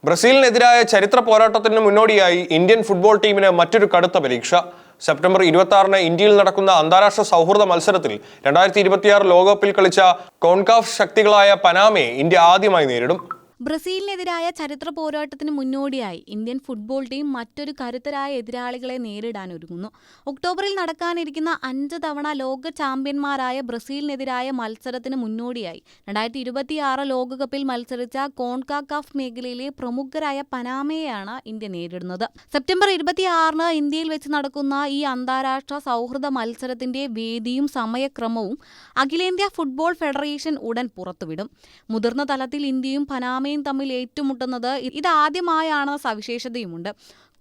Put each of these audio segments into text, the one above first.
ബ്രസീലിനെതിരായ ചരിത്ര പോരാട്ടത്തിന് മുന്നോടിയായി ഇന്ത്യൻ ഫുട്ബോൾ ടീമിന് മറ്റൊരു കടുത്ത പരീക്ഷ. സെപ്റ്റംബർ 26-ന് ഇന്ത്യയിൽ നടക്കുന്ന അന്താരാഷ്ട്ര സൗഹൃദ മത്സരത്തിൽ 2026 ലോകകപ്പിൽ കളിച്ച കോൺകാഫ് ശക്തികളായ പനാമയെ ഇന്ത്യ ആദ്യമായി നേരിടും. ബ്രസീലിനെതിരായ ചരിത്ര പോരാട്ടത്തിന് മുന്നോടിയായി ഇന്ത്യൻ ഫുട്ബോൾ ടീം മറ്റൊരു കരുത്തരായ എതിരാളികളെ നേരിടാൻ ഒരുങ്ങുന്നു. ഒക്ടോബറിൽ നടക്കാനിരിക്കുന്ന 5 തവണ ലോക ചാമ്പ്യന്മാരായ ബ്രസീലിനെതിരായ മത്സരത്തിന് മുന്നോടിയായി 2026 ലോകകപ്പിൽ മത്സരിച്ച കോൺകാഫ് മേഖലയിലെ പ്രമുഖരായ പനാമയെയാണ് ഇന്ത്യ നേരിടുന്നത്. സെപ്റ്റംബർ 26-ന് ഇന്ത്യയിൽ വെച്ച് നടക്കുന്ന ഈ അന്താരാഷ്ട്ര സൗഹൃദ മത്സരത്തിന്റെ വേദിയും സമയക്രമവും അഖിലേന്ത്യാ ഫുട്ബോൾ ഫെഡറേഷൻ ഉടൻ പുറത്തുവിടും. മുതിർന്ന തലത്തിൽ ഇന്ത്യയും പനാമയും തമ്മിൽ ഏറ്റുമുട്ടുന്നത് ഇതാദ്യമായാണെന്ന സവിശേഷതയുമുണ്ട്.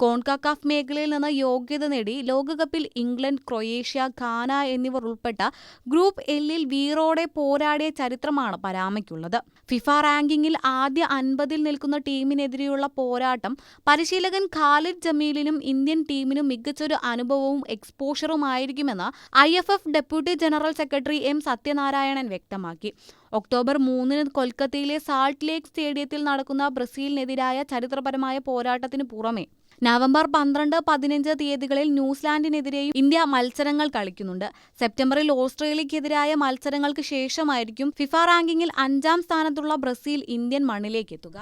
കോൺകാഫ് മേഖലയിൽ നിന്ന് യോഗ്യത നേടി ലോകകപ്പിൽ ഇംഗ്ലണ്ട്, ക്രൊയേഷ്യ, ഘാന എന്നിവർ ഉൾപ്പെട്ട ഗ്രൂപ്പ് എല്ലിൽ വീറോടെ പോരാടിയ ചരിത്രമാണ് പനാമയ്ക്കുള്ളത്. ഫിഫ റാങ്കിങ്ങിൽ ആദ്യ 50-ൽ നിൽക്കുന്ന ടീമിനെതിരെയുള്ള പോരാട്ടം പരിശീലകൻ ഖാലിദ് ജമീലിനും ഇന്ത്യൻ ടീമിനും മികച്ചൊരു അനുഭവവും എക്സ്പോഷറുമായിരിക്കുമെന്ന് IFF deputy general secretary M. Sathyanarayanan വ്യക്തമാക്കി. ഒക്ടോബർ 3-ന് കൊൽക്കത്തയിലെ സാൾട്ട് ലേക്ക് സ്റ്റേഡിയത്തിൽ നടക്കുന്ന ബ്രസീലിനെതിരായ ചരിത്രപരമായ പോരാട്ടത്തിന് പുറമെ നവംബർ 12, 15 തീയതികളിൽ ന്യൂസിലാൻഡിനെതിരെയും ഇന്ത്യ മത്സരങ്ങൾ കളിക്കുന്നുണ്ട്. സെപ്റ്റംബറിൽ ഓസ്ട്രേലിയക്കെതിരായ മത്സരങ്ങൾക്ക് ശേഷമായിരിക്കും ഫിഫ റാങ്കിങ്ങിൽ 5-ാം സ്ഥാനത്തുള്ള ബ്രസീൽ ഇന്ത്യൻ മണ്ണിലേക്കെത്തുക.